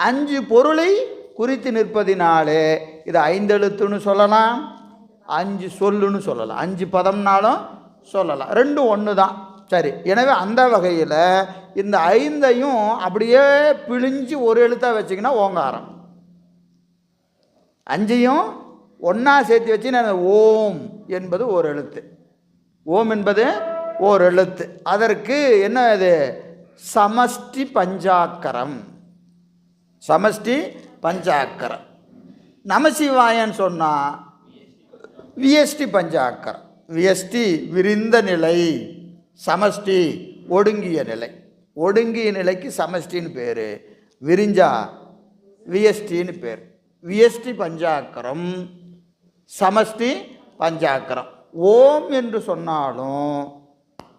5 பொருளை குறித்து நிற்பதினாலே இது 5 எழுத்துன்னு சொல்லலாம், 5 சொல்லுன்னு சொல்லலாம், 5 பதம்னாலும் சொல்லலாம், ரெண்டும் ஒன்று தான். சரி, எனவே அந்த வகையில் இந்த 5ஐயும் அப்படியே பிழிஞ்சு ஒரு எழுத்தாக வச்சிங்கன்னா ஓங்காரம். 5ஐயும் ஒன்றா சேர்த்து வச்சு நான் ஓம் என்பது ஒரு எழுத்து, ஓம் என்பது ஓர் எழுத்து. அதற்கு என்ன இது? சமஷ்டி பஞ்சாக்கரம், சமஷ்டி பஞ்சாக்கரம். நமசிவாயன்னு சொன்னால் வியஷ்டி பஞ்சாக்கரம். வியஷ்டி விரிந்த நிலை, சமஷ்டி ஒடுங்கிய நிலை. ஒடுங்கிய நிலைக்கு சமஷ்டின்னு பேர், விரிஞ்சா வியஷ்டின்னு பேர். வியஷ்டி பஞ்சாக்கரம், சமஷ்டி பஞ்சாக்கரம். ஓம் என்று சொன்னாலும்,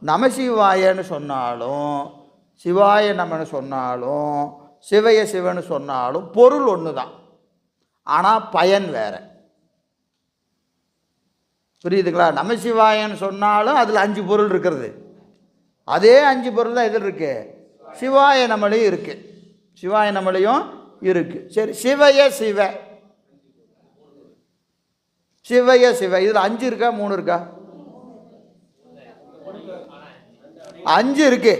நமசிவாயன்னு சொன்னாலும், சிவாய நமன்னு சொன்னாலும், சிவய சிவன்னு சொன்னாலும் பொருள் ஒன்று தான், ஆனால் பயன் வேறு. புரியுதுங்களா? நமசிவாயன்னு சொன்னாலும் அதில் 5 பொருள் இருக்கிறது. அதே 5 பொருள் தான் எதில் இருக்கு? சிவாய நமலையும் இருக்கு, சிவாய நமலையும் இருக்கு. சரி, சிவய சிவ, சிவய சிவ, இதில் 5 இருக்கா 3 இருக்கா? 5 இருக்கு.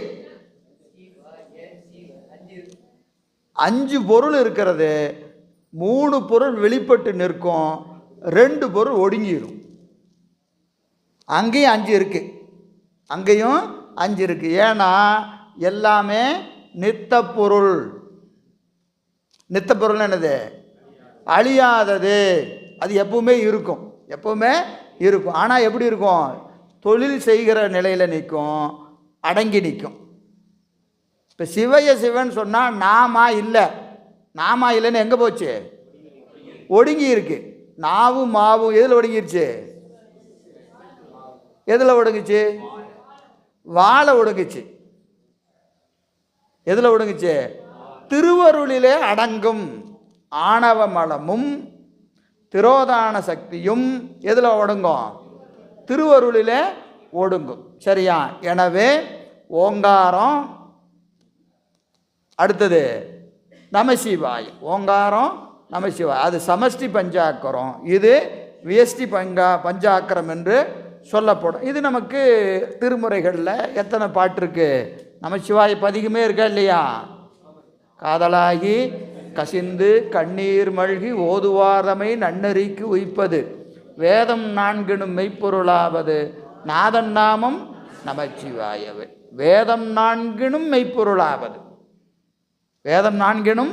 5 பொருள் இருக்கிறது. 3 பொருள் வெளிப்பட்டு நிற்கும், 2 பொருள் ஒடுங்கிடும். அங்கேயும் 5 இருக்கு, அங்கேயும் 5 இருக்கு. ஏன்னா எல்லாமே நித்த பொருள். நித்த பொருள் என்னது? அழியாதது. அது எப்பவுமே இருக்கும், எப்பவுமே இருக்கும். ஆனால் எப்படி இருக்கும்? தொழில் செய்கிற நிலையில் நிற்கும், அடங்கி நிற்கும். இப்போ சிவய சிவன் சொன்னால் நாமா இல்லை, நாமா இல்லைன்னு எங்கே போச்சு? ஒடுங்கி இருக்கு. நாவும் மாவும் எதில் ஒடுங்கிருச்சு? எதில் ஒடுங்குச்சு? வாழை ஒடுங்குச்சு. எதில் ஒடுங்குச்சு? திருவருளிலே அடங்கும் ஆணவ மலமும் திரோதான சக்தியும் எதில் ஒடுங்கும்? திருவருளிலே ஒடுங்கும். சரியா? எனவே ஓங்காரம், அடுத்தது நமசிவாய். ஓங்காரம் நமசிவாய், அது சமஷ்டி பஞ்சாக்கரம், இது வியஷ்டி பஞ்சாக்கரம் என்று சொல்லப்படும். இது நமக்கு திருமுறைகளில் எத்தனை பாட்டு இருக்கு? நமசிவாய பதிகமே இருக்கா இல்லையா? காதலாகி கசிந்து கண்ணீர் மல்கி ஓதுவாதமை நன்னறிக்கு உய்ப்பது, வேதம் 4 மெய்ப்பொருளாவது நாதன் நாமம் நமச்சிவாயவே. வேதம் 4 மெய்ப்பொருளாவது, வேதம் 4